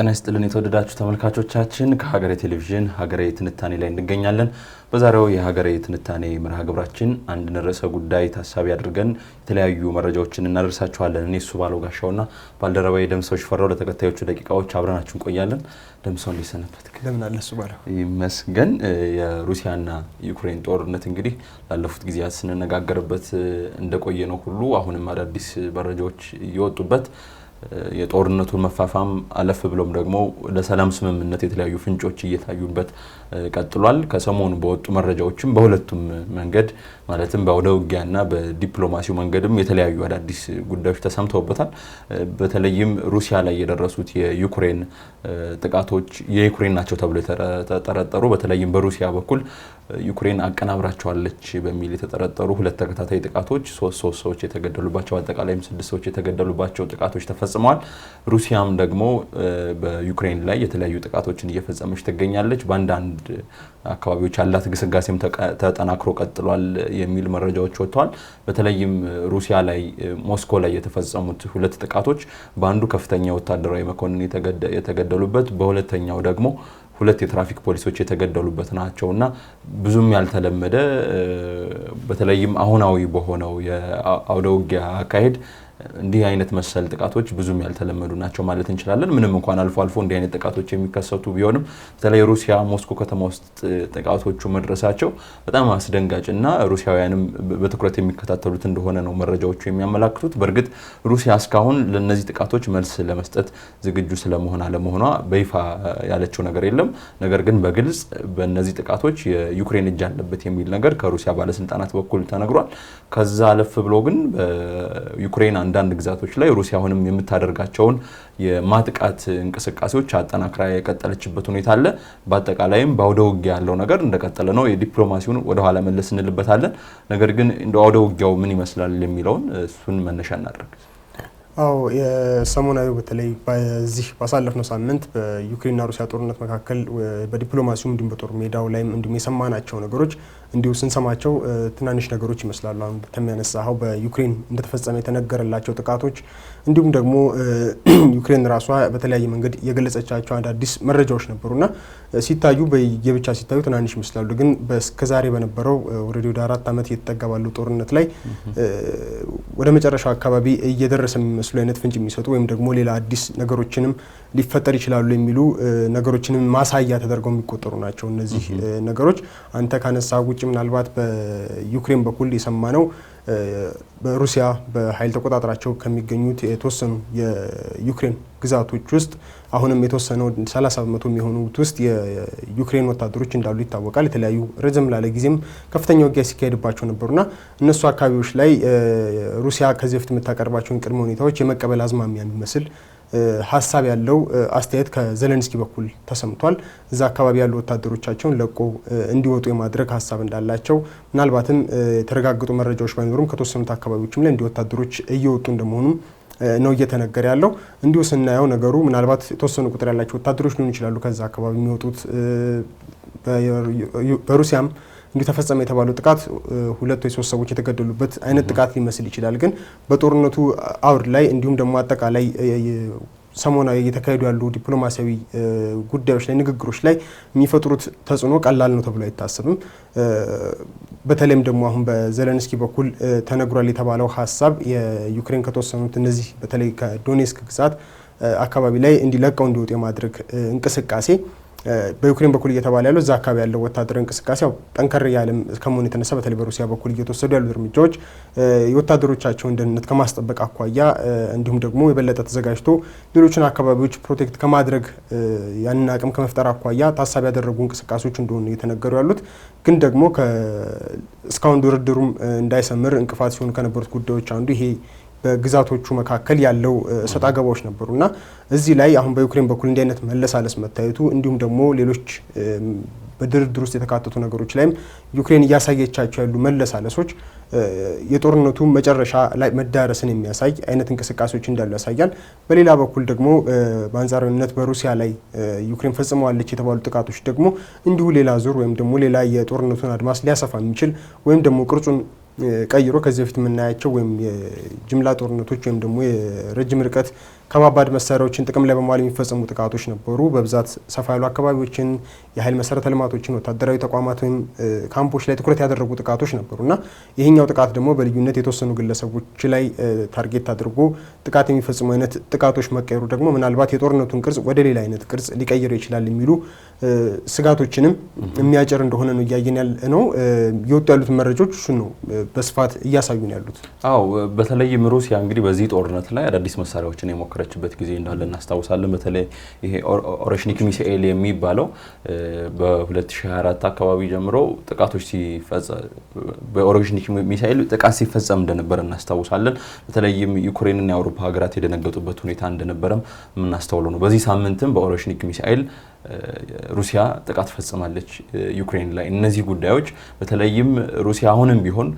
ጤና ይስጥልን የተወደዳችሁ ተመልካቾቻችን ከሀገሬ ቴሌቪዥን ሀገሬ ትንታኔ ላይ እንገኛለን። በዛሬው የሀገሬ ትንታኔ መርሃ ግብራችን አንድ ርዕሰ ጉዳይ ታሳቢ አድርገን የተለያዩ መረጃዎችን እናደርሳችኋለን። እኔ እሱ ባለው ጋሻውና ባልደረባዬ ደምሰው ሽፈራው ለተከታዮቹ ደቂቃዎች አብረናችሁ እንቆያለን። ደምሰው እንዲሰነበት ለምን አለ እሱ ባለው ይመስገን። የሩሲያና ዩክሬን ጦርነት እንግዲህ ላለፉት ጊዜያት ስንነጋገርበት እንደቆየ ነው ሁሉ አሁንም አዳዲስ መረጃዎች እየወጡበት የጦርነቱን መፋፋም አለፍ ብሎም ደግሞ ለሰላም ስምምነት የተለያዩ ፍንጮች እየታዩበት ቀጥሏል። ከሰሞኑ በወጡ መረጃዎችም በሁለቱም መንገድ ማለትም በውጊያና በዲፕሎማሲው መንገድም የተለያዩ አዳዲስ ጉዳዮች ተሰምተውበታል። በተለይም ሩሲያ ላይ የደረሱት የዩክሬን ጥቃቶች የዩክሬን ናቸው ተብሎ የተጠረጠሩ በተለይም በሩሲያ በኩል ዩክሬን አቀናብራቸዋለች በሚል የተጠረጠሩ ሁለት ተከታታይ ጥቃቶች ሶስት ሰዎች የተገደሉባቸው አጠቃላይም 6 ሰዎች የተገደሉባቸው ጥቃቶች ተፈጽመዋል። ሩሲያም ደግሞ በዩክሬን ላይ የተለያዩ ጥቃቶችን እየፈጸመች ትገኛለች። በአንዳንድ አካባቢዎች ያላት ግስጋሴም ተጠናክሮ ቀጥሏል የሚል መረጃዎች ወጥተዋል። በተለይም ሩሲያ ላይ ሞስኮ ላይ የተፈጸሙት ሁለት ጥቃቶች በአንዱ ከፍተኛ ወታደራዊ መኮንን የተገደሉበት በሁለተኛው ደግሞ ሁለት የትራፊክ ፖሊሶች የተገደሉበት ናቸውና ብዙም ያልተለመደ በተለይም አሁናዊ በሆነው የአውደ ውጊያ አካሄድ እንዲህ አይነት መሰል ጥቃቶች ብዙም ያልተለመዱ ናቸው ማለት እንችላለን። ምንም እንኳን አልፎ አልፎ እንዲህ አይነት ጥቃቶች የሚከሰቱ ቢሆንም በተለይ ሩሲያ ሞስኮ ከተማ ውስጥ ጥቃቶቹ መድረሳቸው በጣም አስደንጋጭና ሩሲያውያንም በትኩረት የሚከታተሉት እንደሆነ ነው መረጃዎቹ የሚያመላክቱት። በእርግጥ ሩሲያ እስካሁን ለነዚህ ጥቃቶች መልስ ለመስጠት ዝግጁ ስለመሆን አለመሆኗ በይፋ ያለችው ነገር የለም። ነገር ግን በግልጽ በእነዚህ ጥቃቶች የዩክሬን እጅ አለበት የሚል ነገር ከሩሲያ ባለስልጣናት በኩል ተነግሯል። ከዛ አለፍ ብሎ ግን በዩክሬን አንዳንድ ግዛቶች ላይ ሩሲያ አሁንም የምታደርጋቸውን የማጥቃት እንቅስቃሴዎች አጠናክራ የቀጠለችበት ሁኔታ አለ። በአጠቃላይም በአውደ ውጊያ ያለው ነገር እንደቀጠለ ነው። የዲፕሎማሲውን ወደ ኋላ መለስ እንልበታለን። ነገር ግን እንደ አውደ ውጊያው ምን ይመስላል የሚለውን እሱን መነሻ እናደርግ። የሰሞናዊ በተለይ በዚህ ባሳለፍነው ሳምንት በዩክሬንና ሩሲያ ጦርነት መካከል በዲፕሎማሲውም እንዲሁም በጦር ሜዳው ላይም እንዲሁም የሰማናቸው ነገሮች እንዲሁ ስንሰማቸው ትናንሽ ነገሮች ይመስላሉ። አሁን ተሚያነሳው በዩክሬን እንደተፈጸመ የተነገረላቸው ጥቃቶች እንዲሁም ደግሞ ዩክሬን ራሷ በተለያየ መንገድ የገለጸቻቸው አዳዲስ መረጃዎች ነበሩና ሲታዩ በየብቻ ሲታዩ ትናንሽ ይመስላሉ። ግን እስከዛሬ በነበረው ወደ 4 ዓመት እየተጠጋ ባለው ጦርነት ላይ ወደ መጨረሻው አካባቢ እየደረሰ የሚመስሉ አይነት ፍንጭ የሚሰጡ ወይም ደግሞ ሌላ አዲስ ነገሮችንም ሊፈጠር ይችላሉ የሚሉ ነገሮችንም ማሳያ ተደርገው የሚቆጠሩ ናቸው። እነዚህ ነገሮች አንተ ካነሳ ውጪ ምናልባት በዩክሬን በኩል የሰማነው በሩሲያ በኃይል ተቆጣጣራቸው ከሚገኙት የተወሰኑ የዩክሬን ግዛቶች ውስጥ አሁንም የተወሰነው 30% የሚሆኑት ውስጥ የዩክሬን ወታደሮች እንዳሉ ይታወቃል። የተለያዩ ረዘም ላለ ጊዜም ከፍተኛ ውጊያ ሲካሄድባቸው ነበሩና እነሱ አካባቢዎች ላይ ሩሲያ ከዚህ በፊት የምታቀርባቸውን ቅድመ ሁኔታዎች የመቀበል አዝማሚያ የሚመስል ሀሳብ ያለው አስተያየት ከዘለንስኪ በኩል ተሰምቷል። እዛ አካባቢ ያሉ ወታደሮቻቸውን ለቆ እንዲወጡ የማድረግ ሀሳብ እንዳላቸው ምናልባትም የተረጋገጡ መረጃዎች ባይኖሩም ከተወሰኑት አካባቢዎችም ላይ እንዲህ ወታደሮች እየወጡ እንደመሆኑም ነው እየተነገረ ያለው። እንዲሁ ስናየው ነገሩ ምናልባት የተወሰኑ ቁጥር ያላቸው ወታደሮች ሊሆኑ ይችላሉ ከዛ አካባቢ የሚወጡት። በሩሲያም እንዲሁ ተፈጸመ የተባለው ጥቃት 2 ወይ 3 ሰዎች የተገደሉበት አይነት ጥቃት ሊመስል ይችላል። ግን በጦርነቱ አውድ ላይ እንዲሁም ደግሞ አጠቃላይ ሰሞናዊ እየተካሄዱ ያሉ ዲፕሎማሲያዊ ጉዳዮች ላይ ንግግሮች ላይ የሚፈጥሩት ተጽዕኖ ቀላል ነው ተብሎ አይታሰብም። በተለይም ደግሞ አሁን በዘለንስኪ በኩል ተነግሯል የተባለው ሀሳብ የዩክሬን ከተወሰኑት እነዚህ በተለይ ከዶኔስክ ግዛት አካባቢ ላይ እንዲለቀው እንዲወጡ የማድረግ እንቅስቃሴ በዩክሬን በኩል እየተባለ ያለው እዛ አካባቢ ያለው ወታደራዊ እንቅስቃሴ ጠንከር ያለም ከመሆኑ የተነሳ በተለይ በሩሲያ በኩል እየተወሰዱ ያሉ እርምጃዎች የወታደሮቻቸውን ደህንነት ከማስጠበቅ አኳያ እንዲሁም ደግሞ የበለጠ ተዘጋጅቶ ሌሎችን አካባቢዎች ፕሮቴክት ከማድረግ ያንን አቅም ከመፍጠር አኳያ ታሳቢ ያደረጉ እንቅስቃሴዎች እንደሆኑ እየተነገሩ ያሉት ግን ደግሞ እስካሁን ድርድሩም እንዳይሰምር እንቅፋት ሲሆኑ ከነበሩት ጉዳዮች አንዱ ይሄ በግዛቶቹ መካከል ያለው ሰጣ ገባዎች ነበሩና እዚህ ላይ አሁን በዩክሬን በኩል እንዲህ አይነት መለሳለስ መታየቱ እንዲሁም ደግሞ ሌሎች በድርድር ውስጥ የተካተቱ ነገሮች ላይም ዩክሬን እያሳየቻቸው ያሉ መለሳለሶች የጦርነቱ መጨረሻ ላይ መዳረስን የሚያሳይ አይነት እንቅስቃሴዎች እንዳሉ ያሳያል። በሌላ በኩል ደግሞ በአንጻራዊነት በሩሲያ ላይ ዩክሬን ፈጽመዋለች የተባሉ ጥቃቶች ደግሞ እንዲሁ ሌላ ዙር ወይም ደግሞ ሌላ የጦርነቱን አድማስ ሊያሰፋ የሚችል ወይም ደግሞ ቅርጹን ቀይሮ ከዚህ በፊት የምናያቸው ወይም የጅምላ ጦርነቶች ወይም ደግሞ የረጅም ርቀት ከባባድ መሳሪያዎችን ጥቅም ላይ በመዋል የሚፈጸሙ ጥቃቶች ነበሩ። በብዛት ሰፋ ያሉ አካባቢዎችን፣ የኃይል መሰረተ ልማቶችን፣ ወታደራዊ ተቋማት ወይም ካምፖች ላይ ትኩረት ያደረጉ ጥቃቶች ነበሩ እና ይህኛው ጥቃት ደግሞ በልዩነት የተወሰኑ ግለሰቦች ላይ ታርጌት አድርጎ ጥቃት የሚፈጽሙ አይነት ጥቃቶች መቀየሩ ደግሞ ምናልባት የጦርነቱን ቅርጽ ወደ ሌላ አይነት ቅርጽ ሊቀይረው ይችላል የሚሉ ስጋቶችንም የሚያጭር እንደሆነ ነው እያየን ያለ ነው። የወጡ ያሉት መረጃዎች እሱን ነው በስፋት እያሳዩን ያሉት። አዎ በተለይም ሩሲያ እንግዲህ በዚህ ጦርነት ላይ አዳዲስ መሳሪያዎችን የሞከረችበት ጊዜ እንዳለ እናስታውሳለን። በተለይ ይሄ ኦሬሽኒክ ሚሳኤል የሚባለው በ2024 አካባቢ ጀምሮ ጥቃቶች በኦሬሽኒክ ሚሳኤል ጥቃት ሲፈጸም እንደነበረ እናስታውሳለን። በተለይም ዩክሬንና የአውሮፓ ሀገራት የደነገጡበት ሁኔታ እንደነበረም የምናስተውለው ነው። በዚህ ሳምንትም በኦሬሽኒክ ሚሳኤል ሩሲያ ጥቃት ፈጽማለች ዩክሬን ላይ። እነዚህ ጉዳዮች በተለይም ሩሲያ አሁንም ቢሆን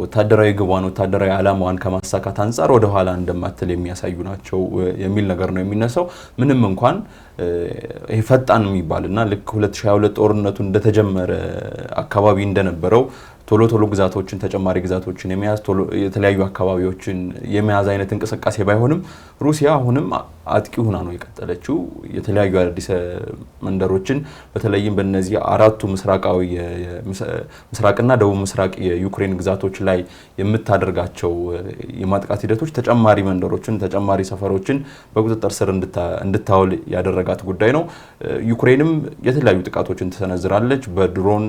ወታደራዊ ግቧን ወታደራዊ ዓላማዋን ከማሳካት አንጻር ወደ ኋላ እንደማትል የሚያሳዩ ናቸው የሚል ነገር ነው የሚነሳው። ምንም እንኳን ይሄ ፈጣን የሚባልና ልክ 2022 ጦርነቱ እንደተጀመረ አካባቢ እንደነበረው ቶሎ ግዛቶችን ተጨማሪ ግዛቶችን የመያዝ የተለያዩ አካባቢዎችን የመያዝ አይነት እንቅስቃሴ ባይሆንም ሩሲያ አሁንም አጥቂ ሆና ነው የቀጠለችው። የተለያዩ አዲስ መንደሮችን በተለይም በእነዚህ አራቱ ምስራቅና ደቡብ ምስራቅ የዩክሬን ግዛቶች ላይ የምታደርጋቸው የማጥቃት ሂደቶች ተጨማሪ መንደሮችን ተጨማሪ ሰፈሮችን በቁጥጥር ስር እንድታውል ያደረጋት ጉዳይ ነው። ዩክሬንም የተለያዩ ጥቃቶችን ትሰነዝራለች። በድሮን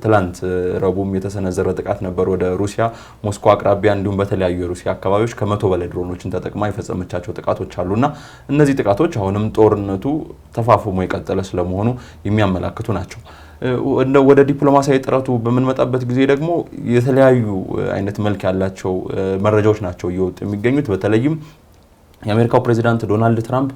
ትላንት ረቡዕም የተሰነዘረ ጥቃት ነበር ወደ ሩሲያ ሞስኮ አቅራቢያ፣ እንዲሁም በተለያዩ የሩሲያ አካባቢዎች ከ100 በላይ ድሮኖችን ተጠቅማ የፈጸመቻቸው ጥቃቶች አሉና እነዚህ ጥቃቶች አሁንም ጦርነቱ ተፋፍሞ የቀጠለ ስለመሆኑ የሚያመላክቱ ናቸው። ወደ ዲፕሎማሲያዊ ጥረቱ በምንመጣበት ጊዜ ደግሞ የተለያዩ አይነት መልክ ያላቸው መረጃዎች ናቸው እየወጡ የሚገኙት። በተለይም የአሜሪካው ፕሬዚዳንት ዶናልድ ትራምፕ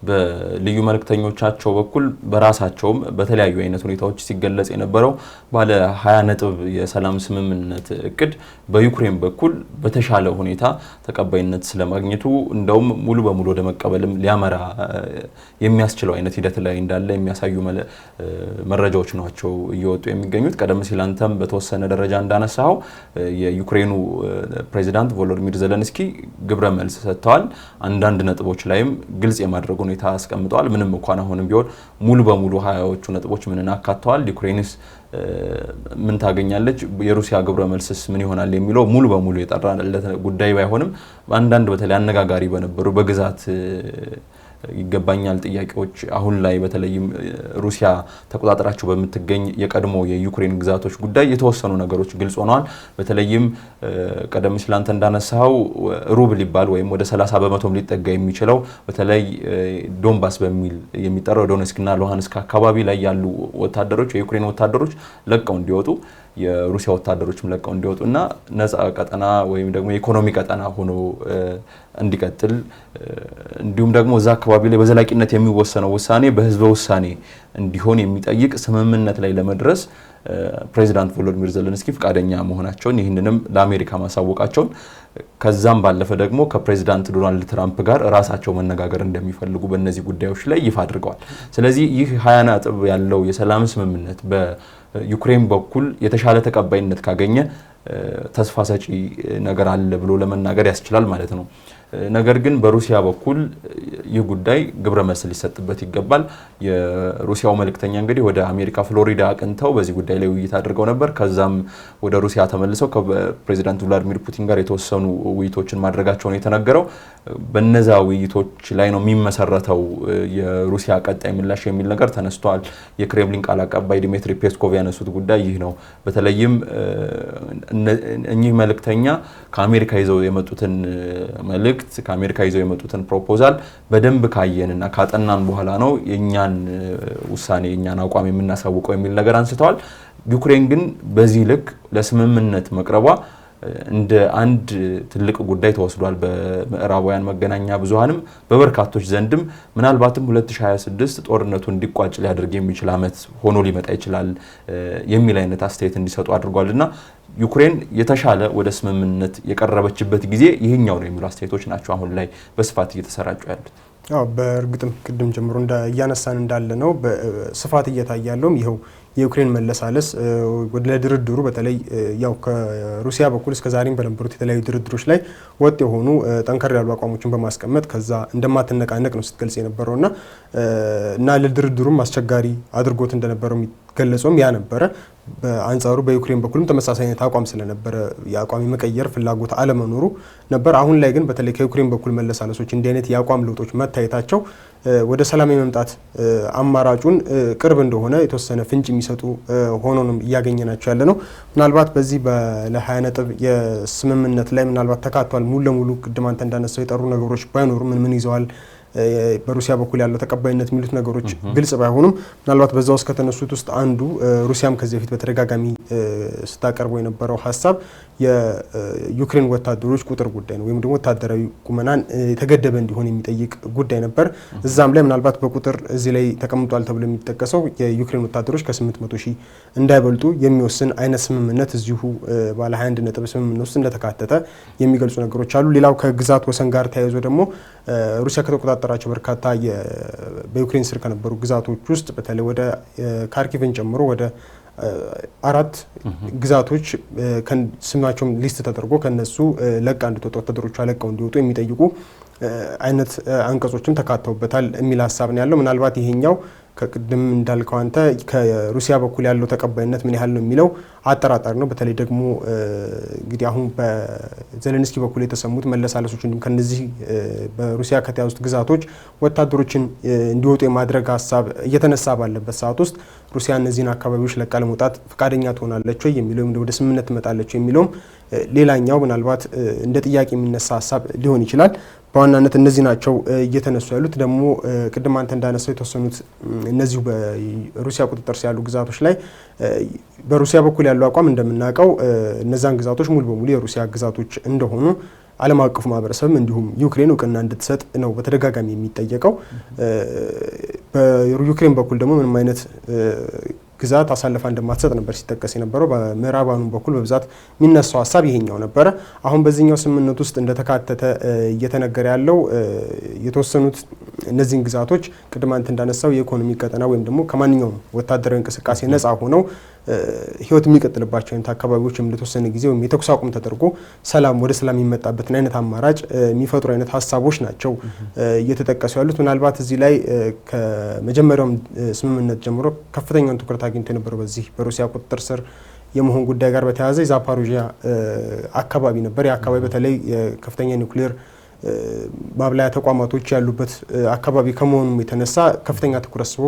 በልዩ መልእክተኞቻቸው በኩል በራሳቸውም በተለያዩ አይነት ሁኔታዎች ሲገለጽ የነበረው ባለ 20 ነጥብ የሰላም ስምምነት እቅድ በዩክሬን በኩል በተሻለ ሁኔታ ተቀባይነት ስለማግኘቱ እንደውም ሙሉ በሙሉ ወደ መቀበልም ሊያመራ የሚያስችለው አይነት ሂደት ላይ እንዳለ የሚያሳዩ መረጃዎች ናቸው እየወጡ የሚገኙት። ቀደም ሲል አንተም በተወሰነ ደረጃ እንዳነሳው የዩክሬኑ ፕሬዚዳንት ቮሎዲሚር ዘለንስኪ ግብረ መልስ ሰጥተዋል። አንዳንድ ነጥቦች ላይም ግልጽ የማድረጉ ሁኔታ አስቀምጠዋል። ምንም እንኳን አሁንም ቢሆን ሙሉ በሙሉ 20ዎቹ ነጥቦች ምንን አካተዋል፣ ዩክሬንስ ምን ታገኛለች፣ የሩሲያ ግብረ መልስስ ምን ይሆናል የሚለው ሙሉ በሙሉ የጠራለት ጉዳይ ባይሆንም አንዳንድ በተለይ አነጋጋሪ በነበሩ በግዛት ይገባኛል ጥያቄዎች አሁን ላይ በተለይም ሩሲያ ተቆጣጣራቸው በምትገኝ የቀድሞ የዩክሬን ግዛቶች ጉዳይ የተወሰኑ ነገሮች ግልጽ ሆነዋል። በተለይም ቀደም ሲል አንተ እንዳነሳው ሩብ ሊባል ወይም ወደ 30 በመቶም ሊጠጋ የሚችለው በተለይ ዶንባስ በሚል የሚጠራው ዶኔትስክና ሉሃንስክ አካባቢ ላይ ያሉ ወታደሮች የዩክሬን ወታደሮች ለቀው እንዲወጡ የሩሲያ ወታደሮችም ለቀው እንዲወጡና ነፃ ቀጠና ወይም ደግሞ የኢኮኖሚ ቀጠና ሆኖ እንዲቀጥል እንዲሁም ደግሞ እዛ አካባቢ ላይ በዘላቂነት የሚወሰነው ውሳኔ በህዝበ ውሳኔ እንዲሆን የሚጠይቅ ስምምነት ላይ ለመድረስ ፕሬዚዳንት ቮሎዲሚር ዘለንስኪ ፈቃደኛ መሆናቸውን ይህንንም ለአሜሪካ ማሳወቃቸውን ከዛም ባለፈ ደግሞ ከፕሬዚዳንት ዶናልድ ትራምፕ ጋር ራሳቸው መነጋገር እንደሚፈልጉ በእነዚህ ጉዳዮች ላይ ይፋ አድርገዋል። ስለዚህ ይህ 20 ነጥብ ያለው የሰላም ስምምነት በዩክሬን በኩል የተሻለ ተቀባይነት ካገኘ ተስፋ ሰጪ ነገር አለ ብሎ ለመናገር ያስችላል ማለት ነው። ነገር ግን በሩሲያ በኩል ይህ ጉዳይ ግብረ መልስ ሊሰጥበት ይገባል። የሩሲያው መልእክተኛ እንግዲህ ወደ አሜሪካ ፍሎሪዳ አቅንተው በዚህ ጉዳይ ላይ ውይይት አድርገው ነበር። ከዛም ወደ ሩሲያ ተመልሰው ከፕሬዚዳንት ቭላዲሚር ፑቲን ጋር የተወሰኑ ውይይቶችን ማድረጋቸውን የተነገረው በነዛ ውይይቶች ላይ ነው የሚመሰረተው የሩሲያ ቀጣይ ምላሽ የሚል ነገር ተነስቷል። የክሬምሊን ቃል አቀባይ ዲሚትሪ ፔስኮቭ ያነሱት ጉዳይ ይህ ነው። በተለይም እኚህ መልእክተኛ ከአሜሪካ ይዘው የመጡትን መልእክት ከአሜሪካ ይዘው የመጡትን ፕሮፖዛል በደንብ ካየንና ካጠናን በኋላ ነው የኛን ውሳኔ የኛን አቋም የምናሳውቀው የሚል ነገር አንስተዋል። ዩክሬን ግን በዚህ ልክ ለስምምነት መቅረቧ እንደ አንድ ትልቅ ጉዳይ ተወስዷል። በምዕራባውያን መገናኛ ብዙሃንም በበርካቶች ዘንድም ምናልባትም 2026 ጦርነቱ እንዲቋጭ ሊያደርግ የሚችል ዓመት ሆኖ ሊመጣ ይችላል የሚል አይነት አስተያየት እንዲሰጡ አድርጓልና ዩክሬን የተሻለ ወደ ስምምነት የቀረበችበት ጊዜ ይህኛው ነው የሚሉ አስተያየቶች ናቸው አሁን ላይ በስፋት እየተሰራጩ ያሉት። በእርግጥም ቅድም ጀምሮ እያነሳን እንዳለ ነው በስፋት እየታየ ያለውም ይኸው የዩክሬን መለሳለስ ወደ ድርድሩ በተለይ ያው ከሩሲያ በኩል እስከዛሬም በነበሩት የተለያዩ ድርድሮች ላይ ወጥ የሆኑ ጠንከር ያሉ አቋሞችን በማስቀመጥ ከዛ እንደማትነቃነቅ ነው ስትገልጽ የነበረውና ለድርድሩም አስቸጋሪ አድርጎት እንደነበረው ገለጾም ያ ነበረ። በአንጻሩ በዩክሬን በኩልም ተመሳሳይ አይነት አቋም ስለነበረ የአቋም የመቀየር ፍላጎት አለመኖሩ ነበር። አሁን ላይ ግን በተለይ ከዩክሬን በኩል መለሳለሶች እንዲህ አይነት የአቋም ለውጦች መታየታቸው ወደ ሰላም የመምጣት አማራጩን ቅርብ እንደሆነ የተወሰነ ፍንጭ የሚሰጡ ሆኖ ነው እያገኘናቸው ያለ ነው። ምናልባት በዚህ ለ20 ነጥብ የስምምነት ላይ ምናልባት ተካቷል ሙሉ ለሙሉ ቅድም አንተ እንዳነሳው የጠሩ ነገሮች ባይኖሩ ምን ይዘዋል በሩሲያ በኩል ያለው ተቀባይነት የሚሉት ነገሮች ግልጽ ባይሆኑም ምናልባት በዛ ውስጥ ከተነሱት ውስጥ አንዱ ሩሲያም ከዚህ በፊት በተደጋጋሚ ስታቀርበው የነበረው ሀሳብ የዩክሬን ወታደሮች ቁጥር ጉዳይ ነው፣ ወይም ደግሞ ወታደራዊ ቁመናን የተገደበ እንዲሆን የሚጠይቅ ጉዳይ ነበር። እዛም ላይ ምናልባት በቁጥር እዚህ ላይ ተቀምጧል ተብሎ የሚጠቀሰው የዩክሬን ወታደሮች ከ800 ሺህ እንዳይበልጡ የሚወስን አይነት ስምምነት እዚሁ ባለ 21 ነጥብ ስምምነት ውስጥ እንደተካተተ የሚገልጹ ነገሮች አሉ። ሌላው ከግዛት ወሰን ጋር ተያይዞ ደግሞ ሩሲያ ከተቆጣጠራቸው በርካታ በዩክሬን ስር ከነበሩ ግዛቶች ውስጥ በተለይ ወደ ካርኪቭን ጨምሮ ወደ 4 ግዛቶች ስማቸውም ሊስት ተደርጎ ከነሱ ለቃ እንድትወጡ ወታደሮቿ ለቀው እንዲወጡ የሚጠይቁ አይነት አንቀጾችም ተካተውበታል የሚል ሀሳብ ነው ያለው። ምናልባት ይሄኛው ከቅድም እንዳልከው አንተ ከሩሲያ በኩል ያለው ተቀባይነት ምን ያህል ነው የሚለው አጠራጣሪ ነው። በተለይ ደግሞ እንግዲህ አሁን በዘሌንስኪ በኩል የተሰሙት መለሳለሶች እንዲሁም ከነዚህ በሩሲያ ከተያዙት ግዛቶች ወታደሮችን እንዲወጡ የማድረግ ሀሳብ እየተነሳ ባለበት ሰዓት ውስጥ ሩሲያ እነዚህን አካባቢዎች ለቃ ለመውጣት ፈቃደኛ ትሆናለች ወይ የሚለው ወደ ስምምነት ትመጣለች የሚለውም ሌላኛው ምናልባት እንደ ጥያቄ የሚነሳ ሀሳብ ሊሆን ይችላል። በዋናነት እነዚህ ናቸው እየተነሱ ያሉት። ደግሞ ቅድም አንተ እንዳነሳው የተወሰኑት እነዚሁ በሩሲያ ቁጥጥር ስር ያሉ ግዛቶች ላይ በሩሲያ በኩል ያለው አቋም እንደምናውቀው እነዛን ግዛቶች ሙሉ በሙሉ የሩሲያ ግዛቶች እንደሆኑ ዓለም አቀፉ ማህበረሰብም እንዲሁም ዩክሬን እውቅና እንድትሰጥ ነው በተደጋጋሚ የሚጠየቀው። በዩክሬን በኩል ደግሞ ምንም አይነት ግዛት አሳልፋ እንደማትሰጥ ነበር ሲጠቀስ የነበረው። በምዕራባኑ በኩል በብዛት የሚነሳው ሀሳብ ይሄኛው ነበረ። አሁን በዚህኛው ስምምነት ውስጥ እንደተካተተ እየተነገረ ያለው የተወሰኑት እነዚህን ግዛቶች ቅድም አንተ እንዳነሳው የኢኮኖሚ ቀጠና ወይም ደግሞ ከማንኛውም ወታደራዊ እንቅስቃሴ ነፃ ሆነው ህይወት የሚቀጥልባቸው አይነት አካባቢዎችም ለተወሰነ ጊዜ ወይም የተኩስ አቁም ተደርጎ ወደ ሰላም የሚመጣበትን አይነት አማራጭ የሚፈጥሩ አይነት ሀሳቦች ናቸው እየተጠቀሱ ያሉት። ምናልባት እዚህ ላይ ከመጀመሪያውም ስምምነት ጀምሮ ከፍተኛውን ትኩረት አግኝቶ የነበረው በዚህ በሩሲያ ቁጥጥር ስር የመሆን ጉዳይ ጋር በተያያዘ የዛፓሮዥያ አካባቢ ነበር። የአካባቢ በተለይ ከፍተኛ ኒውክሌር ማብላያ ተቋማቶች ያሉበት አካባቢ ከመሆኑም የተነሳ ከፍተኛ ትኩረት ስቦ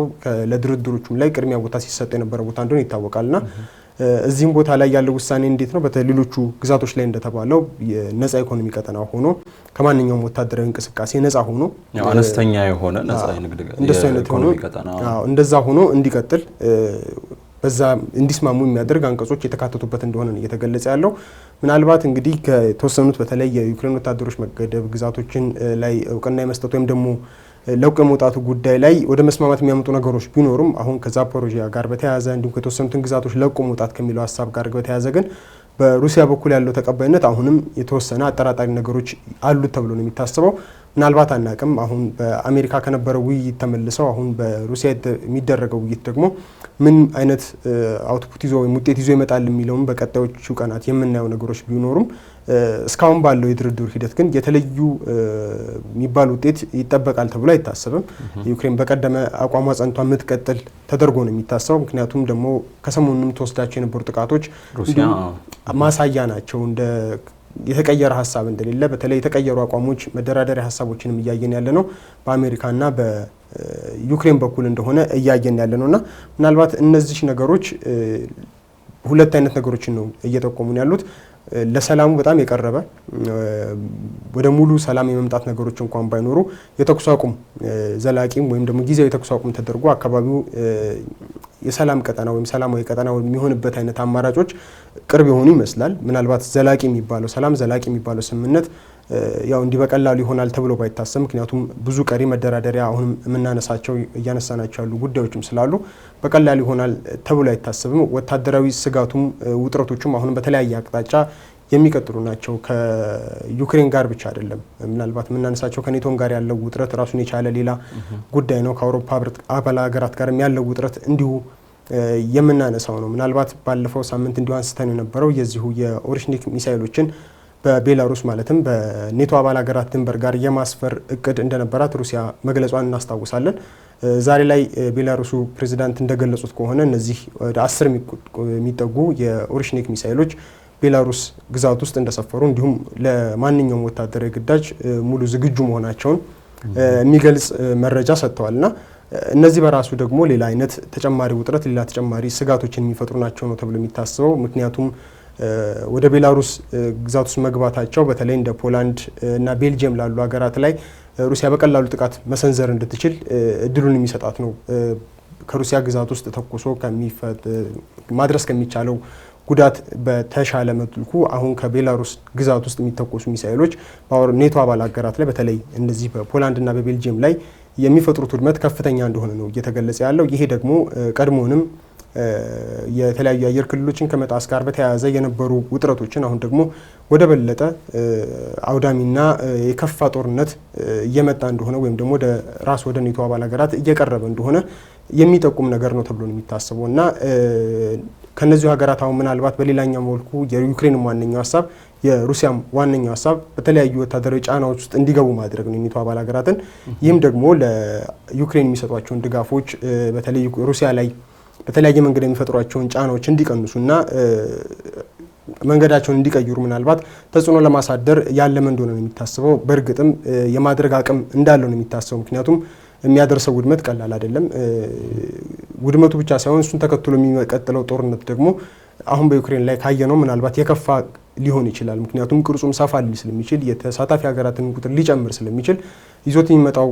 ለድርድሮቹም ላይ ቅድሚያ ቦታ ሲሰጥ የነበረ ቦታ እንደሆነ ይታወቃልና እዚህም ቦታ ላይ ያለው ውሳኔ እንዴት ነው? በሌሎቹ ግዛቶች ላይ እንደተባለው የነፃ ኢኮኖሚ ቀጠና ሆኖ ከማንኛውም ወታደራዊ እንቅስቃሴ ነፃ ሆኖ አነስተኛ የሆነ ነፃ የንግድ ኢኮኖሚ ቀጠና እንደዛ ሆኖ እንዲቀጥል በዛ እንዲስማሙ የሚያደርግ አንቀጾች የተካተቱበት እንደሆነ ነው እየተገለጸ ያለው። ምናልባት እንግዲህ ከተወሰኑት በተለይ የዩክሬን ወታደሮች መገደብ ግዛቶችን ላይ እውቅና የመስጠት ወይም ደግሞ ለውቅ የመውጣቱ ጉዳይ ላይ ወደ መስማማት የሚያመጡ ነገሮች ቢኖሩም አሁን ከዛፖሮዥያ ጋር በተያያዘ እንዲሁም ከተወሰኑትን ግዛቶች ለውቅ መውጣት ከሚለው ሀሳብ ጋር በተያያዘ ግን በሩሲያ በኩል ያለው ተቀባይነት አሁንም የተወሰነ አጠራጣሪ ነገሮች አሉት ተብሎ ነው የሚታሰበው። ምናልባት አናቅም። አሁን በአሜሪካ ከነበረው ውይይት ተመልሰው አሁን በሩሲያ የሚደረገው ውይይት ደግሞ ምን አይነት አውትፑት ይዞ ወይም ውጤት ይዞ ይመጣል የሚለውም በቀጣዮቹ ቀናት የምናየው ነገሮች ቢኖሩም እስካሁን ባለው የድርድር ሂደት ግን የተለዩ የሚባል ውጤት ይጠበቃል ተብሎ አይታሰብም። ዩክሬን በቀደመ አቋሟ ጸንቷ የምትቀጥል ተደርጎ ነው የሚታሰበው። ምክንያቱም ደግሞ ከሰሞኑም ተወስዳቸው የነበሩ ጥቃቶች ማሳያ ናቸው እንደ የተቀየረ ሀሳብ እንደሌለ፣ በተለይ የተቀየሩ አቋሞች መደራደሪያ ሀሳቦችንም እያየን ያለ ነው በአሜሪካና በዩክሬን በኩል እንደሆነ እያየን ያለ ነውና ምናልባት እነዚህ ነገሮች ሁለት አይነት ነገሮችን ነው እየጠቆሙን ያሉት። ለሰላሙ በጣም የቀረበ ወደ ሙሉ ሰላም የመምጣት ነገሮች እንኳን ባይኖሩ የተኩስ አቁም ዘላቂም ወይም ደግሞ ጊዜያዊ የተኩስ አቁም ተደርጎ አካባቢው የሰላም ቀጠና ወይም ሰላማዊ ቀጠና የሚሆንበት አይነት አማራጮች ቅርብ የሆኑ ይመስላል። ምናልባት ዘላቂ የሚባለው ሰላም ዘላቂ የሚባለው ስምምነት ያው እንዲህ በቀላሉ ይሆናል ተብሎ ባይታሰብ፣ ምክንያቱም ብዙ ቀሪ መደራደሪያ አሁንም የምናነሳቸው እያነሳናቸው ያሉ ጉዳዮችም ስላሉ በቀላሉ ይሆናል ተብሎ አይታሰብም። ወታደራዊ ስጋቱም ውጥረቶቹም አሁንም በተለያየ አቅጣጫ የሚቀጥሉ ናቸው። ከዩክሬን ጋር ብቻ አይደለም። ምናልባት የምናነሳቸው ከኔቶም ጋር ያለው ውጥረት ራሱን የቻለ ሌላ ጉዳይ ነው። ከአውሮፓ አባል ሀገራት ጋር ያለው ውጥረት እንዲሁ የምናነሳው ነው። ምናልባት ባለፈው ሳምንት እንዲሁ አንስተን የነበረው የዚሁ የኦሬሽኒክ ሚሳይሎችን በቤላሩስ ማለትም በኔቶ አባል ሀገራት ድንበር ጋር የማስፈር እቅድ እንደነበራት ሩሲያ መግለጿን እናስታውሳለን። ዛሬ ላይ ቤላሩሱ ፕሬዚዳንት እንደገለጹት ከሆነ እነዚህ ወደ 10 የሚጠጉ የኦሬሽኒክ ሚሳይሎች ቤላሩስ ግዛት ውስጥ እንደሰፈሩ እንዲሁም ለማንኛውም ወታደራዊ ግዳጅ ሙሉ ዝግጁ መሆናቸውን የሚገልጽ መረጃ ሰጥተዋልና እነዚህ በራሱ ደግሞ ሌላ አይነት ተጨማሪ ውጥረት፣ ሌላ ተጨማሪ ስጋቶችን የሚፈጥሩ ናቸው ነው ተብሎ የሚታሰበው። ምክንያቱም ወደ ቤላሩስ ግዛት ውስጥ መግባታቸው በተለይ እንደ ፖላንድ እና ቤልጅየም ላሉ ሀገራት ላይ ሩሲያ በቀላሉ ጥቃት መሰንዘር እንድትችል እድሉን የሚሰጣት ነው። ከሩሲያ ግዛት ውስጥ ተኩሶ ማድረስ ከሚቻለው ጉዳት በተሻለ መልኩ አሁን ከቤላሩስ ግዛት ውስጥ የሚተኮሱ ሚሳኤሎች ኔቶ አባል ሀገራት ላይ በተለይ እነዚህ በፖላንድ እና በቤልጅየም ላይ የሚፈጥሩት ውድመት ከፍተኛ እንደሆነ ነው እየተገለጸ ያለው። ይሄ ደግሞ ቀድሞውንም የተለያዩ የአየር ክልሎችን ከመጣስ ጋር በተያያዘ የነበሩ ውጥረቶችን አሁን ደግሞ ወደ በለጠ አውዳሚና የከፋ ጦርነት እየመጣ እንደሆነ ወይም ደግሞ ወደ ኔቶ አባል ሀገራት እየቀረበ እንደሆነ የሚጠቁም ነገር ነው ተብሎ ነው የሚታሰበው እና ከነዚህ ሀገራት አሁን ምናልባት በሌላኛው መልኩ የዩክሬን ዋነኛው ሀሳብ የሩሲያም ዋነኛው ሀሳብ በተለያዩ ወታደራዊ ጫናዎች ውስጥ እንዲገቡ ማድረግ ነው የኔቶ አባል ሀገራትን። ይህም ደግሞ ለዩክሬን የሚሰጧቸውን ድጋፎች በተለይ ሩሲያ ላይ በተለያየ መንገድ የሚፈጥሯቸውን ጫናዎች እንዲቀንሱና መንገዳቸውን እንዲቀይሩ ምናልባት ተጽዕኖ ለማሳደር ያለመ እንደሆነ ነው የሚታሰበው። በእርግጥም የማድረግ አቅም እንዳለው ነው የሚታሰበው። ምክንያቱም የሚያደርሰው ውድመት ቀላል አይደለም። ውድመቱ ብቻ ሳይሆን እሱን ተከትሎ የሚቀጥለው ጦርነት ደግሞ አሁን በዩክሬን ላይ ካየነው ምናልባት የከፋ ሊሆን ይችላል። ምክንያቱም ቅርጹም ሰፋ ሊል ስለሚችል የተሳታፊ ሀገራትን ቁጥር ሊጨምር ስለሚችል ይዞት የሚመጣው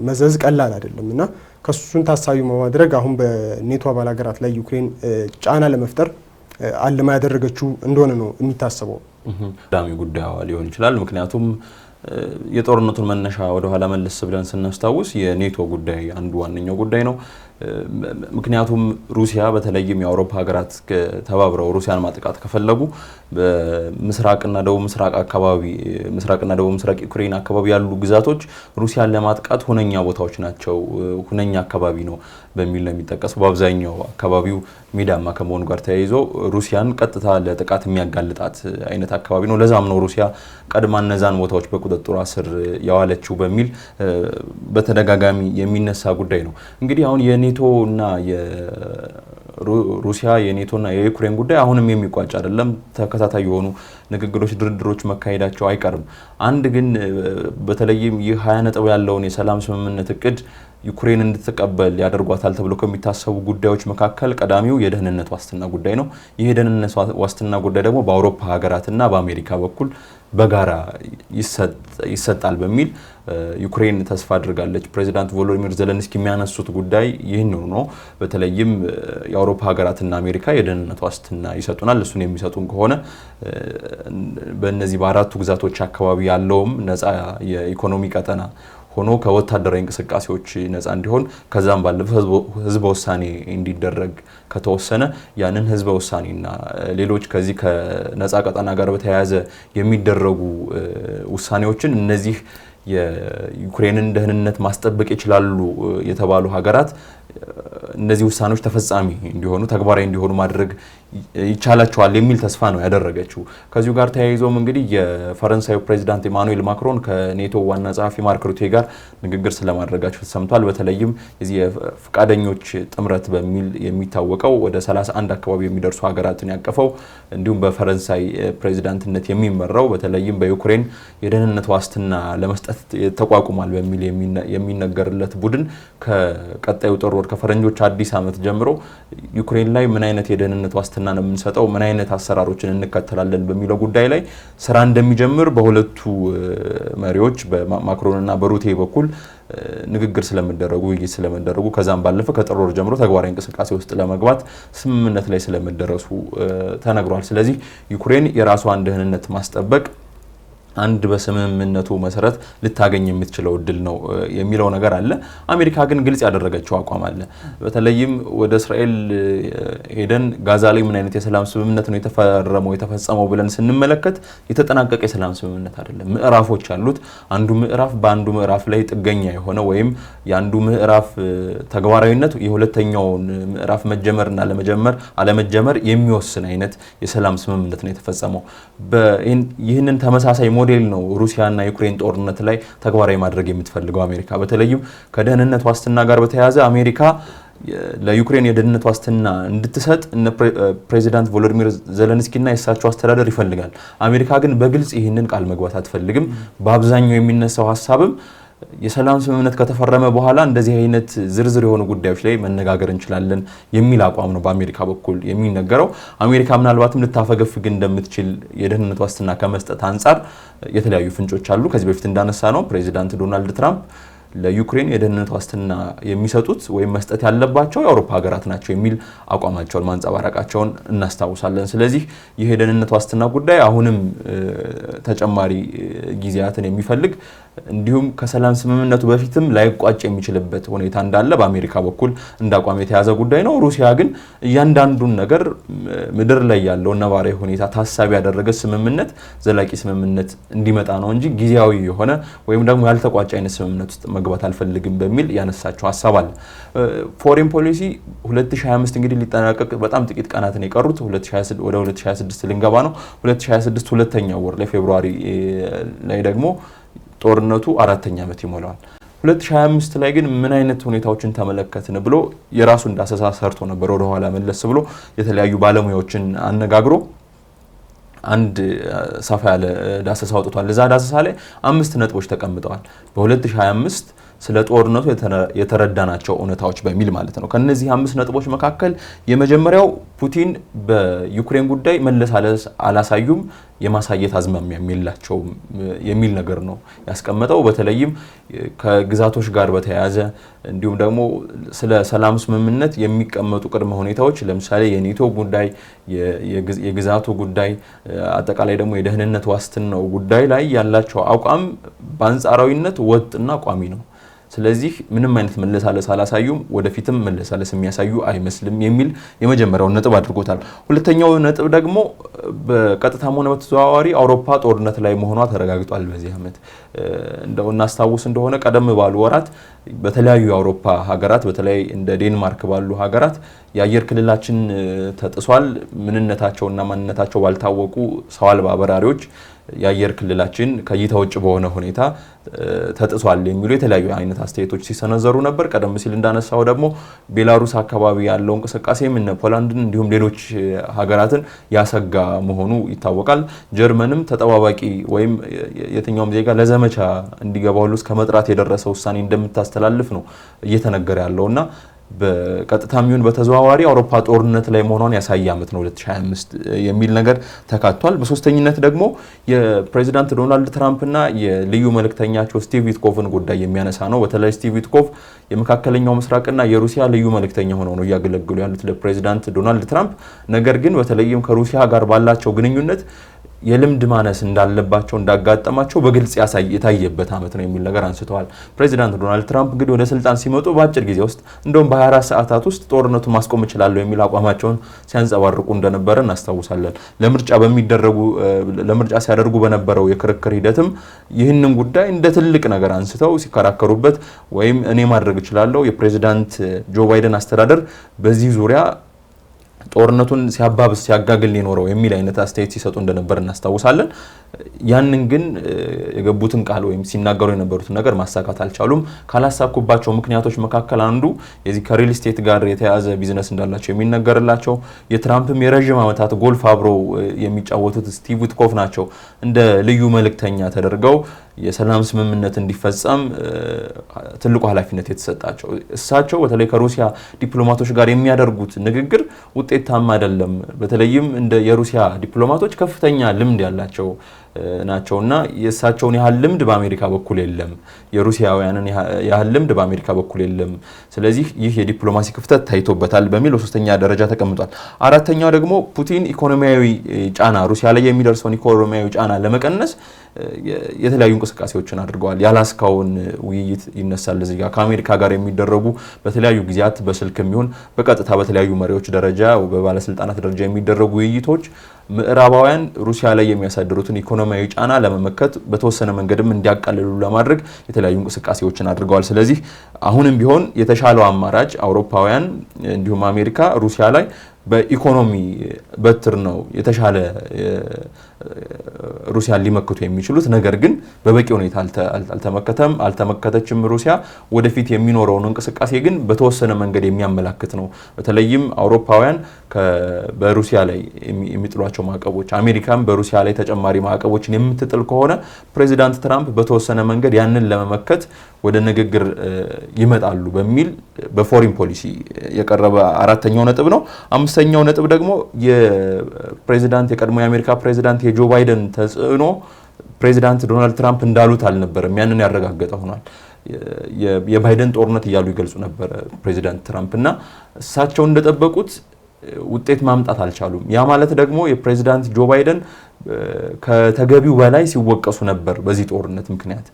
መዘዝ ቀላል አይደለም እና ከሱን ታሳቢ በማድረግ አሁን በኔቶ አባል ሀገራት ላይ ዩክሬን ጫና ለመፍጠር አልማ ያደረገችው እንደሆነ ነው የሚታሰበው። ዳሚ ጉዳዩ ሊሆን ይችላል። ምክንያቱም የጦርነቱን መነሻ ወደ ኋላ መለስ ብለን ስናስታውስ የኔቶ ጉዳይ አንዱ ዋነኛው ጉዳይ ነው። ምክንያቱም ሩሲያ በተለይም የአውሮፓ ሀገራት ተባብረው ሩሲያን ማጥቃት ከፈለጉ በምስራቅና ደቡብ ምስራቅ ዩክሬን አካባቢ ያሉ ግዛቶች ሩሲያን ለማጥቃት ሁነኛ ቦታዎች ናቸው፣ ሁነኛ አካባቢ ነው በሚል ነው የሚጠቀሰው። በአብዛኛው አካባቢው ሜዳማ ከመሆኑ ጋር ተያይዞ ሩሲያን ቀጥታ ለጥቃት የሚያጋልጣት አይነት አካባቢ ነው። ለዛም ነው ሩሲያ ቀድማ እነዛን ቦታዎች በቁጥጥሯ ስር ያዋለችው በሚል በተደጋጋሚ የሚነሳ ጉዳይ ነው። እንግዲህ አሁን የኔቶና ሩሲያ የኔቶና የዩክሬን ጉዳይ አሁንም የሚቋጭ አይደለም። ተከታታይ የሆኑ ንግግሮች፣ ድርድሮች መካሄዳቸው አይቀርም። አንድ ግን በተለይም ይህ 20 ነጥብ ያለውን የሰላም ስምምነት እቅድ ዩክሬን እንድትቀበል ያደርጓታል ተብሎ ከሚታሰቡ ጉዳዮች መካከል ቀዳሚው የደህንነት ዋስትና ጉዳይ ነው። ይህ የደህንነት ዋስትና ጉዳይ ደግሞ በአውሮፓ ሀገራትና በአሜሪካ በኩል በጋራ ይሰጣል በሚል ዩክሬን ተስፋ አድርጋለች። ፕሬዚዳንት ቮሎዲሚር ዜሌንስኪ የሚያነሱት ጉዳይ ይህን ነው። በተለይም የአውሮፓ ሀገራትና አሜሪካ የደህንነት ዋስትና ይሰጡናል። እሱን የሚሰጡን ከሆነ በእነዚህ በአራቱ ግዛቶች አካባቢ ያለውም ነፃ የኢኮኖሚ ቀጠና ሆኖ ከወታደራዊ እንቅስቃሴዎች ነፃ እንዲሆን ከዛም ባለፈ ህዝበ ውሳኔ እንዲደረግ ከተወሰነ ያንን ህዝበ ውሳኔና ሌሎች ከዚህ ከነፃ ቀጠና ጋር በተያያዘ የሚደረጉ ውሳኔዎችን እነዚህ የዩክሬንን ደህንነት ማስጠበቅ ይችላሉ የተባሉ ሀገራት እነዚህ ውሳኔዎች ተፈጻሚ እንዲሆኑ ተግባራዊ እንዲሆኑ ማድረግ ይቻላቸዋል የሚል ተስፋ ነው ያደረገችው። ከዚሁ ጋር ተያይዞም እንግዲህ የፈረንሳዩ ፕሬዚዳንት ኢማኑኤል ማክሮን ከኔቶ ዋና ጸሐፊ ማርክ ሩቴ ጋር ንግግር ስለማድረጋቸው ተሰምቷል። በተለይም የዚህ የፍቃደኞች ጥምረት በሚል የሚታወቀው ወደ 31 አካባቢ የሚደርሱ ሀገራትን ያቀፈው እንዲሁም በፈረንሳይ ፕሬዚዳንትነት የሚመራው በተለይም በዩክሬን የደህንነት ዋስትና ለመስጠት ተቋቁሟል በሚል የሚነገርለት ቡድን ከቀጣዩ ጥር ወር ከፈረንጆች አዲስ ዓመት ጀምሮ ዩክሬን ላይ ምን አይነት የደህንነት ዋስትና ነው የምንሰጠው፣ ምን አይነት አሰራሮችን እንከተላለን በሚለው ጉዳይ ላይ ስራ እንደሚጀምር በሁለቱ መሪዎች በማክሮንና በሩቴ በኩል ንግግር ስለመደረጉ ውይይት ስለመደረጉ ከዛም ባለፈ ከጥር ወር ጀምሮ ተግባራዊ እንቅስቃሴ ውስጥ ለመግባት ስምምነት ላይ ስለመደረሱ ተነግሯል። ስለዚህ ዩክሬን የራሷን ደህንነት ማስጠበቅ አንድ በስምምነቱ መሰረት ልታገኝ የምትችለው እድል ነው የሚለው ነገር አለ። አሜሪካ ግን ግልጽ ያደረገችው አቋም አለ። በተለይም ወደ እስራኤል ሄደን ጋዛ ላይ ምን አይነት የሰላም ስምምነት ነው የተፈጸመው ብለን ስንመለከት የተጠናቀቀ የሰላም ስምምነት አይደለም። ምዕራፎች አሉት። አንዱ ምዕራፍ በአንዱ ምዕራፍ ላይ ጥገኛ የሆነ ወይም የአንዱ ምዕራፍ ተግባራዊነት የሁለተኛውን ምዕራፍ መጀመርና አለመጀመር የሚወስን አይነት የሰላም ስምምነት ነው የተፈጸመው። ይህንን ተመሳሳይ ሞዴል ነው ሩሲያና ዩክሬን ጦርነት ላይ ተግባራዊ ማድረግ የምትፈልገው አሜሪካ። በተለይም ከደህንነት ዋስትና ጋር በተያያዘ አሜሪካ ለዩክሬን የደህንነት ዋስትና እንድትሰጥ ፕሬዚዳንት ቮሎዲሚር ዜሌንስኪና የእሳቸው አስተዳደር ይፈልጋል። አሜሪካ ግን በግልጽ ይህንን ቃል መግባት አትፈልግም። በአብዛኛው የሚነሳው ሀሳብም የሰላም ስምምነት ከተፈረመ በኋላ እንደዚህ አይነት ዝርዝር የሆኑ ጉዳዮች ላይ መነጋገር እንችላለን የሚል አቋም ነው በአሜሪካ በኩል የሚነገረው። አሜሪካ ምናልባትም ልታፈገፍግ እንደምትችል የደህንነት ዋስትና ከመስጠት አንጻር የተለያዩ ፍንጮች አሉ። ከዚህ በፊት እንዳነሳ ነው ፕሬዚዳንት ዶናልድ ትራምፕ ለዩክሬን የደህንነት ዋስትና የሚሰጡት ወይም መስጠት ያለባቸው የአውሮፓ ሀገራት ናቸው የሚል አቋማቸውን ማንጸባረቃቸውን እናስታውሳለን። ስለዚህ ይህ የደህንነት ዋስትና ጉዳይ አሁንም ተጨማሪ ጊዜያትን የሚፈልግ እንዲሁም ከሰላም ስምምነቱ በፊትም ላይቋጭ የሚችልበት ሁኔታ እንዳለ በአሜሪካ በኩል እንዳቋም የተያዘ ጉዳይ ነው። ሩሲያ ግን እያንዳንዱን ነገር ምድር ላይ ያለው ነባራዊ ሁኔታ ታሳቢ ያደረገ ስምምነት፣ ዘላቂ ስምምነት እንዲመጣ ነው እንጂ ጊዜያዊ የሆነ ወይም ደግሞ ያልተቋጨ አይነት ስምምነት ውስጥ መግባት አልፈልግም በሚል ያነሳቸው ሀሳብ አለ። ፎሬን ፖሊሲ 2025 እንግዲህ ሊጠናቀቅ በጣም ጥቂት ቀናት ነው የቀሩት። ወደ 2026 ልንገባ ነው። 2026 ሁለተኛው ወር ላይ ፌብሩዋሪ ላይ ደግሞ ጦርነቱ 4ኛ ዓመት ይሞላዋል። 2025 ላይ ግን ምን አይነት ሁኔታዎችን ተመለከትን ብሎ የራሱን ዳሰሳ ሰርቶ ነበር። ወደ ኋላ መለስ ብሎ የተለያዩ ባለሙያዎችን አነጋግሮ አንድ ሰፋ ያለ ዳሰሳ አውጥቷል። እዛ ዳሰሳ ላይ 5 ነጥቦች ተቀምጠዋል። በ2025 ስለ ጦርነቱ የተረዳናቸው እውነታዎች በሚል ማለት ነው። ከነዚህ 5 ነጥቦች መካከል የመጀመሪያው ፑቲን በዩክሬን ጉዳይ መለሳለስ አላሳዩም፣ የማሳየት አዝማሚያ የላቸው የሚል ነገር ነው ያስቀመጠው። በተለይም ከግዛቶች ጋር በተያያዘ እንዲሁም ደግሞ ስለ ሰላም ስምምነት የሚቀመጡ ቅድመ ሁኔታዎች ለምሳሌ የኔቶ ጉዳይ፣ የግዛቱ ጉዳይ፣ አጠቃላይ ደግሞ የደህንነት ዋስትናው ጉዳይ ላይ ያላቸው አቋም በአንጻራዊነት ወጥና ቋሚ ነው። ስለዚህ ምንም አይነት መለሳለስ አላሳዩም፣ ወደፊትም መለሳለስ የሚያሳዩ አይመስልም የሚል የመጀመሪያውን ነጥብ አድርጎታል። ሁለተኛው ነጥብ ደግሞ በቀጥታም ሆነ በተዘዋዋሪ አውሮፓ ጦርነት ላይ መሆኗ ተረጋግጧል። በዚህ ዓመት እንደው እናስታውስ እንደሆነ ቀደም ባሉ ወራት በተለያዩ የአውሮፓ ሀገራት በተለይ እንደ ዴንማርክ ባሉ ሀገራት የአየር ክልላችን ተጥሷል፣ ምንነታቸውና ማንነታቸው ባልታወቁ ሰው አልባ በራሪዎች የአየር ክልላችን ከእይታ ውጭ በሆነ ሁኔታ ተጥሷል የሚሉ የተለያዩ አይነት አስተያየቶች ሲሰነዘሩ ነበር። ቀደም ሲል እንዳነሳው ደግሞ ቤላሩስ አካባቢ ያለው እንቅስቃሴም እነ ፖላንድን እንዲሁም ሌሎች ሀገራትን ያሰጋ መሆኑ ይታወቃል። ጀርመንም ተጠባባቂ ወይም የትኛውም ዜጋ ለዘመቻ እንዲገባ ሁሉ እስከ መጥራት የደረሰ ውሳኔ እንደምታስተላልፍ ነው እየተነገረ ያለውና በቀጥታም ይሁን በተዘዋዋሪ አውሮፓ ጦርነት ላይ መሆኗን ያሳየ ዓመት ነው 2025 የሚል ነገር ተካቷል። በሶስተኝነት ደግሞ የፕሬዚዳንት ዶናልድ ትራምፕና የልዩ መልእክተኛቸው ስቲቭ ዊትኮቭን ጉዳይ የሚያነሳ ነው። በተለይ ስቲቭ ዊትኮቭ የመካከለኛው ምስራቅና የሩሲያ ልዩ መልእክተኛ ሆነው ነው እያገለገሉ ያሉት ለፕሬዚዳንት ዶናልድ ትራምፕ። ነገር ግን በተለይም ከሩሲያ ጋር ባላቸው ግንኙነት የልምድ ማነስ እንዳለባቸው እንዳጋጠማቸው በግልጽ የታየበት ዓመት ነው የሚል ነገር አንስተዋል። ፕሬዚዳንት ዶናልድ ትራምፕ እንግዲህ ወደ ስልጣን ሲመጡ በአጭር ጊዜ ውስጥ እንደውም በ24 ሰዓታት ውስጥ ጦርነቱን ማስቆም እችላለሁ የሚል አቋማቸውን ሲያንጸባርቁ እንደነበረ እናስታውሳለን። ለምርጫ ሲያደርጉ በነበረው የክርክር ሂደትም ይህንን ጉዳይ እንደ ትልቅ ነገር አንስተው ሲከራከሩበት ወይም እኔ ማድረግ እችላለሁ የፕሬዚዳንት ጆ ባይደን አስተዳደር በዚህ ዙሪያ ጦርነቱን ሲያባብስ ሲያጋግል ሊኖረው የሚል አይነት አስተያየት ሲሰጡ እንደነበር እናስታውሳለን። ያንን ግን የገቡትን ቃል ወይም ሲናገሩ የነበሩትን ነገር ማሳካት አልቻሉም። ካላሳኩባቸው ምክንያቶች መካከል አንዱ የዚህ ከሪል ስቴት ጋር የተያዘ ቢዝነስ እንዳላቸው የሚነገርላቸው የትራምፕም የረዥም ዓመታት ጎልፍ አብረው የሚጫወቱት ስቲቭ ዊትኮቭ ናቸው እንደ ልዩ መልእክተኛ ተደርገው የሰላም ስምምነት እንዲፈጸም ትልቁ ኃላፊነት የተሰጣቸው። እሳቸው በተለይ ከሩሲያ ዲፕሎማቶች ጋር የሚያደርጉት ንግግር ውጤታማ አይደለም። በተለይም እንደ የሩሲያ ዲፕሎማቶች ከፍተኛ ልምድ ያላቸው ናቸውና የእሳቸውን ያህል ልምድ በአሜሪካ በኩል የለም፣ የሩሲያውያንን ያህል ልምድ በአሜሪካ በኩል የለም። ስለዚህ ይህ የዲፕሎማሲ ክፍተት ታይቶበታል በሚል በሶስተኛ ደረጃ ተቀምጧል። አራተኛው ደግሞ ፑቲን ኢኮኖሚያዊ ጫና ሩሲያ ላይ የሚደርሰውን ኢኮኖሚያዊ ጫና ለመቀነስ የተለያዩ እንቅስቃሴዎችን አድርገዋል። የአላስካውን ውይይት ይነሳል። እዚህ ጋር ከአሜሪካ ጋር የሚደረጉ በተለያዩ ጊዜያት በስልክም ይሁን በቀጥታ በተለያዩ መሪዎች ደረጃ በባለስልጣናት ደረጃ የሚደረጉ ውይይቶች ምዕራባውያን ሩሲያ ላይ የሚያሳድሩትን ኢኮኖሚያዊ ጫና ለመመከት በተወሰነ መንገድም እንዲያቃልሉ ለማድረግ የተለያዩ እንቅስቃሴዎችን አድርገዋል። ስለዚህ አሁንም ቢሆን የተሻለው አማራጭ አውሮፓውያን እንዲሁም አሜሪካ ሩሲያ ላይ በኢኮኖሚ በትር ነው የተሻለ ሩሲያን ሊመክቱ የሚችሉት። ነገር ግን በበቂ ሁኔታ አልተመከተችም ሩሲያ። ወደፊት የሚኖረውን እንቅስቃሴ ግን በተወሰነ መንገድ የሚያመላክት ነው። በተለይም አውሮፓውያን በሩሲያ ላይ የሚጥሏቸው ማዕቀቦች፣ አሜሪካም በሩሲያ ላይ ተጨማሪ ማዕቀቦችን የምትጥል ከሆነ ፕሬዚዳንት ትራምፕ በተወሰነ መንገድ ያንን ለመመከት ወደ ንግግር ይመጣሉ በሚል በፎሪን ፖሊሲ የቀረበ አራተኛው ነጥብ ነው። አምስተኛው ነጥብ ደግሞ የቀድሞ የአሜሪካ ፕሬዚዳንት የጆ ባይደን ተጽዕኖ ፕሬዚዳንት ዶናልድ ትራምፕ እንዳሉት አልነበረም። ያንን ያረጋገጠ ሆኗል። የባይደን ጦርነት እያሉ ይገልጹ ነበር ፕሬዚዳንት ትራምፕ እና እሳቸው እንደጠበቁት ውጤት ማምጣት አልቻሉም። ያ ማለት ደግሞ የፕሬዚዳንት ጆ ባይደን ከተገቢው በላይ ሲወቀሱ ነበር በዚህ ጦርነት ምክንያት።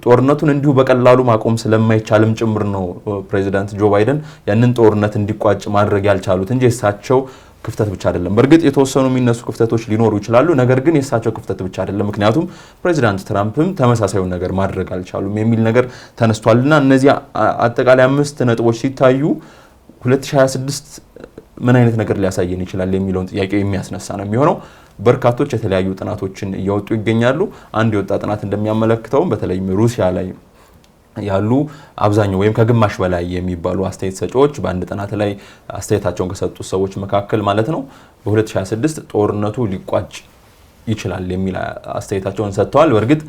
ጦርነቱን እንዲሁ በቀላሉ ማቆም ስለማይቻልም ጭምር ነው ፕሬዚዳንት ጆ ባይደን ያንን ጦርነት እንዲቋጭ ማድረግ ያልቻሉት እንጂ የእሳቸው ክፍተት ብቻ አይደለም። በእርግጥ የተወሰኑ የሚነሱ ክፍተቶች ሊኖሩ ይችላሉ፣ ነገር ግን የእሳቸው ክፍተት ብቻ አይደለም። ምክንያቱም ፕሬዚዳንት ትራምፕም ተመሳሳዩን ነገር ማድረግ አልቻሉም የሚል ነገር ተነስቷልና እነዚህ አጠቃላይ 5 ነጥቦች ሲታዩ 2026 ምን አይነት ነገር ሊያሳየን ይችላል የሚለውን ጥያቄ የሚያስነሳ ነው የሚሆነው። በርካቶች የተለያዩ ጥናቶችን እያወጡ ይገኛሉ። አንድ የወጣ ጥናት እንደሚያመለክተው በተለይም ሩሲያ ላይ ያሉ አብዛኛው ወይም ከግማሽ በላይ የሚባሉ አስተያየት ሰጪዎች በአንድ ጥናት ላይ አስተያየታቸውን ከሰጡት ሰዎች መካከል ማለት ነው በ2026 ጦርነቱ ሊቋጭ ይችላል የሚል አስተያየታቸውን ሰጥተዋል። በእርግጥ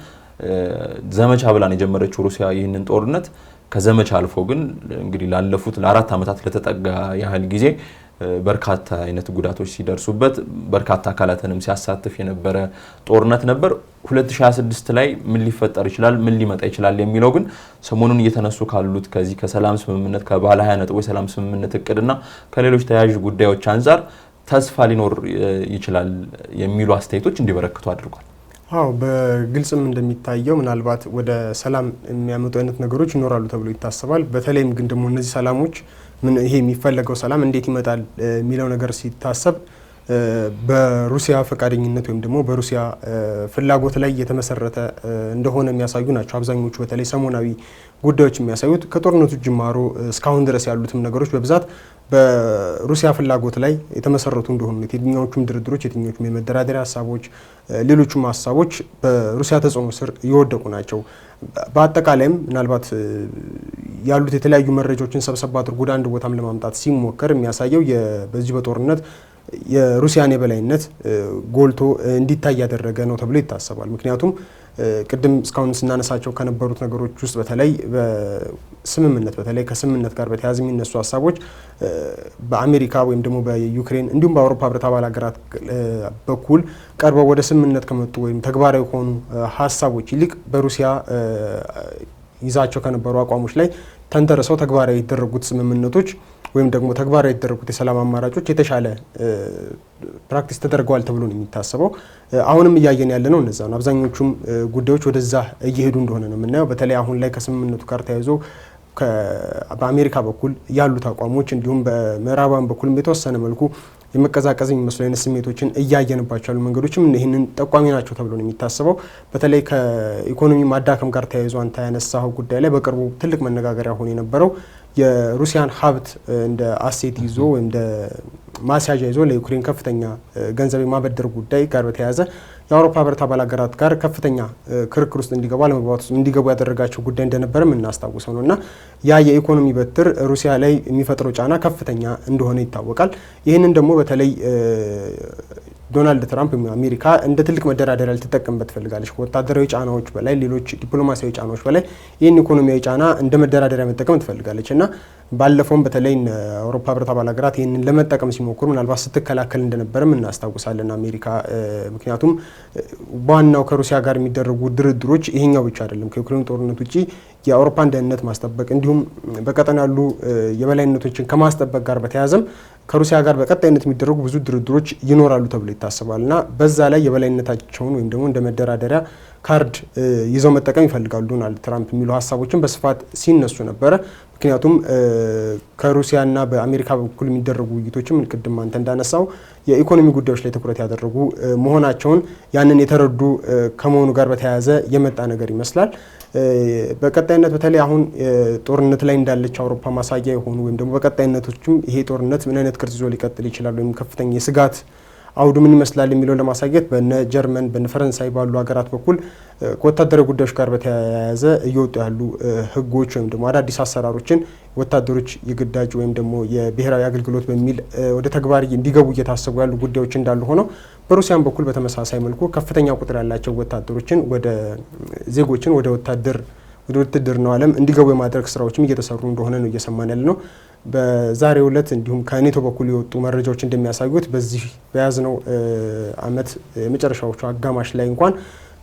ዘመቻ ብላን የጀመረችው ሩሲያ ይህንን ጦርነት ከዘመቻ አልፎ ግን እንግዲህ ላለፉት ለ4 ዓመታት ለተጠጋ ያህል ጊዜ በርካታ አይነት ጉዳቶች ሲደርሱበት በርካታ አካላትንም ሲያሳትፍ የነበረ ጦርነት ነበር። 2026 ላይ ምን ሊፈጠር ይችላል፣ ምን ሊመጣ ይችላል የሚለው ግን ሰሞኑን እየተነሱ ካሉት ከዚህ ከሰላም ስምምነት ከባለ 20 ነጥብ የሰላም ስምምነት እቅድና ከሌሎች ተያያዥ ጉዳዮች አንፃር ተስፋ ሊኖር ይችላል የሚሉ አስተያየቶች እንዲበረክቱ አድርጓል። አዎ በግልጽም እንደሚታየው ምናልባት ወደ ሰላም የሚያመጡ አይነት ነገሮች ይኖራሉ ተብሎ ይታሰባል። በተለይም ግን ደግሞ እነዚህ ሰላሞች ይሄ የሚፈለገው ሰላም እንዴት ይመጣል የሚለው ነገር ሲታሰብ በሩሲያ ፈቃደኝነት ወይም ደግሞ በሩሲያ ፍላጎት ላይ የተመሰረተ እንደሆነ የሚያሳዩ ናቸው አብዛኞቹ። በተለይ ሰሞናዊ ጉዳዮች የሚያሳዩት ከጦርነቱ ጅማሮ እስካሁን ድረስ ያሉትም ነገሮች በብዛት በሩሲያ ፍላጎት ላይ የተመሰረቱ እንደሆኑ የትኛዎቹም ድርድሮች፣ የትኛዎቹም የመደራደሪያ ሀሳቦች፣ ሌሎቹም ሀሳቦች በሩሲያ ተጽዕኖ ስር እየወደቁ ናቸው። በአጠቃላይም ምናልባት ያሉት የተለያዩ መረጃዎችን ሰብሰብ አድርጎ ወደ አንድ ቦታም ለማምጣት ሲሞከር የሚያሳየው በዚህ በጦርነት የሩሲያን የበላይነት ጎልቶ እንዲታይ ያደረገ ነው ተብሎ ይታሰባል። ምክንያቱም ቅድም እስካሁን ስናነሳቸው ከነበሩት ነገሮች ውስጥ በተለይ በስምምነት በተለይ ከስምምነት ጋር በተያያዘ የሚነሱ ሀሳቦች በአሜሪካ ወይም ደግሞ በዩክሬን እንዲሁም በአውሮፓ ህብረት አባል ሀገራት በኩል ቀርበው ወደ ስምምነት ከመጡ ወይም ተግባራዊ ከሆኑ ሀሳቦች ይልቅ በሩሲያ ይዛቸው ከነበሩ አቋሞች ላይ ተንተርሰው ተግባራዊ የተደረጉት ስምምነቶች ወይም ደግሞ ተግባራዊ የተደረጉት የሰላም አማራጮች የተሻለ ፕራክቲስ ተደርገዋል ተብሎ ነው የሚታሰበው። አሁንም እያየን ያለ ነው እነዛ ነው። አብዛኞቹም ጉዳዮች ወደዛ እየሄዱ እንደሆነ ነው የምናየው። በተለይ አሁን ላይ ከስምምነቱ ጋር ተያይዞ በአሜሪካ በኩል ያሉት አቋሞች እንዲሁም በምዕራባውያን በኩልም የተወሰነ መልኩ የመቀዛቀዝ የሚመስሉ አይነት ስሜቶችን እያየንባቸው ያሉ መንገዶችም ይህንን ጠቋሚ ናቸው ተብሎ ነው የሚታሰበው። በተለይ ከኢኮኖሚ ማዳከም ጋር ተያይዞ አንተ ያነሳኸው ጉዳይ ላይ በቅርቡ ትልቅ መነጋገሪያ ሆኖ የነበረው የሩሲያን ሀብት እንደ አሴት ይዞ ወይም እንደ ማስያዣ ይዞ ለዩክሬን ከፍተኛ ገንዘብ የማበደር ጉዳይ ጋር በተያያዘ የአውሮፓ ህብረት አባል ሀገራት ጋር ከፍተኛ ክርክር ውስጥ እንዲገቡ አለመግባባት ውስጥ እንዲገቡ ያደረጋቸው ጉዳይ እንደነበረ የምናስታውሰው ነው እና ያ የኢኮኖሚ በትር ሩሲያ ላይ የሚፈጥረው ጫና ከፍተኛ እንደሆነ ይታወቃል። ይህንን ደግሞ በተለይ ዶናልድ ትራምፕ አሜሪካ እንደ ትልቅ መደራደሪያ ልትጠቀምበት ትፈልጋለች። ከወታደራዊ ጫናዎች በላይ ሌሎች ዲፕሎማሲያዊ ጫናዎች በላይ ይህን ኢኮኖሚያዊ ጫና እንደ መደራደሪያ መጠቀም ትፈልጋለች እና ባለፈውም በተለይ አውሮፓ ህብረት አባል ሀገራት ይህንን ለመጠቀም ሲሞክሩ ምናልባት ስትከላከል እንደነበረም እናስታውሳለን አሜሪካ። ምክንያቱም በዋናው ከሩሲያ ጋር የሚደረጉ ድርድሮች ይሄኛው ብቻ አይደለም። ከዩክሬን ጦርነት ውጪ የአውሮፓን ደህንነት ማስጠበቅ እንዲሁም በቀጠና ያሉ የበላይነቶችን ከማስጠበቅ ጋር በተያያዘም ከሩሲያ ጋር በቀጣይነት የሚደረጉ ብዙ ድርድሮች ይኖራሉ ተብሎ ይታሰባል እና በዛ ላይ የበላይነታቸውን ወይም ደግሞ እንደ መደራደሪያ ካርድ ይዘው መጠቀም ይፈልጋሉ ዶናልድ ትራምፕ የሚሉ ሀሳቦችን በስፋት ሲነሱ ነበረ። ምክንያቱም ከሩሲያና በአሜሪካ በኩል የሚደረጉ ውይይቶችም ቅድም አንተ እንዳነሳው የኢኮኖሚ ጉዳዮች ላይ ትኩረት ያደረጉ መሆናቸውን ያንን የተረዱ ከመሆኑ ጋር በተያያዘ የመጣ ነገር ይመስላል። በቀጣይነት በተለይ አሁን ጦርነት ላይ እንዳለች አውሮፓ ማሳያ የሆኑ ወይም ደግሞ በቀጣይነቶችም ይሄ ጦርነት ምን አይነት ቅርጽ ይዞ ሊቀጥል ይችላል ወይም ከፍተኛ የስጋት አውዱ ምን ይመስላል የሚለው ለማሳየት በነ ጀርመን በነ ፈረንሳይ ባሉ ሀገራት በኩል ከወታደራዊ ጉዳዮች ጋር በተያያዘ እየወጡ ያሉ ህጎች ወይም ደግሞ አዳዲስ አሰራሮችን ወታደሮች የግዳጅ ወይም ደግሞ የብሔራዊ አገልግሎት በሚል ወደ ተግባር እንዲገቡ እየታሰቡ ያሉ ጉዳዮች እንዳሉ ሆነው በሩሲያም በኩል በተመሳሳይ መልኩ ከፍተኛ ቁጥር ያላቸው ወታደሮችን ወደ ዜጎችን ወደ ውትድርናው ዓለም እንዲገቡ የማድረግ ስራዎችም እየተሰሩ እንደሆነ ነው እየሰማን ያለ ነው። በዛሬው ዕለት እንዲሁም ከኔቶ በኩል የወጡ መረጃዎች እንደሚያሳዩት በዚህ በያዝነው ዓመት የመጨረሻዎቹ አጋማሽ ላይ እንኳን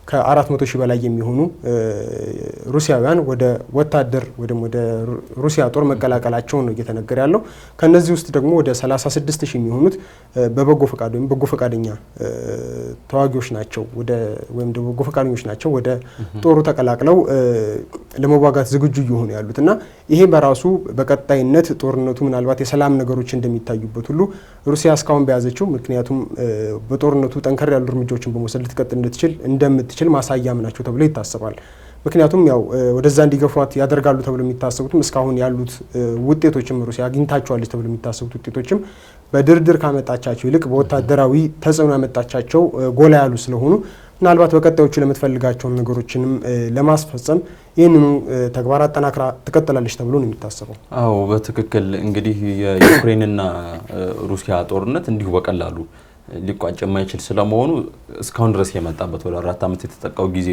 ከ400 ሺህ በላይ የሚሆኑ ሩሲያውያን ወደ ወታደር ወደ ሩሲያ ጦር መቀላቀላቸው ነው እየተነገረ ያለው። ከነዚህ ውስጥ ደግሞ ወደ 36 ሺህ የሚሆኑት በበጎ ፈቃድ ወይም በጎ ፈቃደኛ ተዋጊዎች ናቸው ወይም ደግሞ በጎ ፈቃደኞች ናቸው ወደ ጦሩ ተቀላቅለው ለመዋጋት ዝግጁ እየሆኑ ያሉት እና ይሄ በራሱ በቀጣይነት ጦርነቱ ምናልባት የሰላም ነገሮች እንደሚታዩበት ሁሉ ሩሲያ እስካሁን በያዘችው ምክንያቱም በጦርነቱ ጠንከር ያሉ እርምጃዎችን በመውሰድ ልትቀጥል እንደምትችል ማሳያም ናቸው ተብሎ ይታሰባል። ምክንያቱም ያው ወደዛ እንዲገፏት ያደርጋሉ ተብሎ የሚታሰቡትም እስካሁን ያሉት ውጤቶችም ሩሲያ አግኝታቸዋለች ተብሎ የሚታሰቡት ውጤቶችም በድርድር ካመጣቻቸው ይልቅ በወታደራዊ ተጽዕኖ ያመጣቻቸው ጎላ ያሉ ስለሆኑ ምናልባት በቀጣዮቹ ለምትፈልጋቸውን ነገሮችንም ለማስፈጸም ይህንኑ ተግባር አጠናክራ ትቀጥላለች ተብሎ ነው የሚታሰበው። አዎ በትክክል እንግዲህ የዩክሬንና ሩሲያ ጦርነት እንዲሁ በቀላሉ ሊቋጭ የማይችል ስለመሆኑ እስካሁን ድረስ የመጣበት ወደ 4 ዓመት የተጠቃው ጊዜ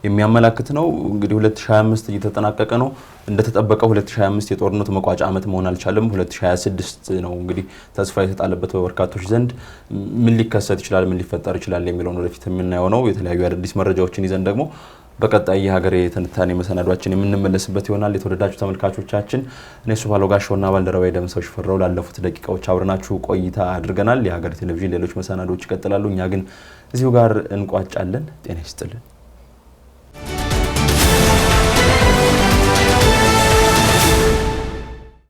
የሚያመላክት ነው። እንግዲህ 2025 እየተጠናቀቀ ነው። እንደተጠበቀው 2025 የጦርነቱ መቋጫ ዓመት መሆን አልቻለም። 2026 ነው እንግዲህ ተስፋ የተጣለበት በበርካቶች ዘንድ። ምን ሊከሰት ይችላል፣ ምን ሊፈጠር ይችላል የሚለውን ወደፊት የምናየው ነው። የተለያዩ አዳዲስ መረጃዎችን ይዘን ደግሞ በቀጣይ የሀገሬ ትንታኔ መሰናዷችን የምንመለስበት ይሆናል። የተወደዳችሁ ተመልካቾቻችን እኔ ሱባለው ጋሻውና ባልደረባዬ ደምሰው ሽፈራው ላለፉት ደቂቃዎች አብረናችሁ ቆይታ አድርገናል። የሀገሬ ቴሌቪዥን ሌሎች መሰናዶዎች ይቀጥላሉ። እኛ ግን እዚሁ ጋር እንቋጫለን። ጤና ይስጥልን።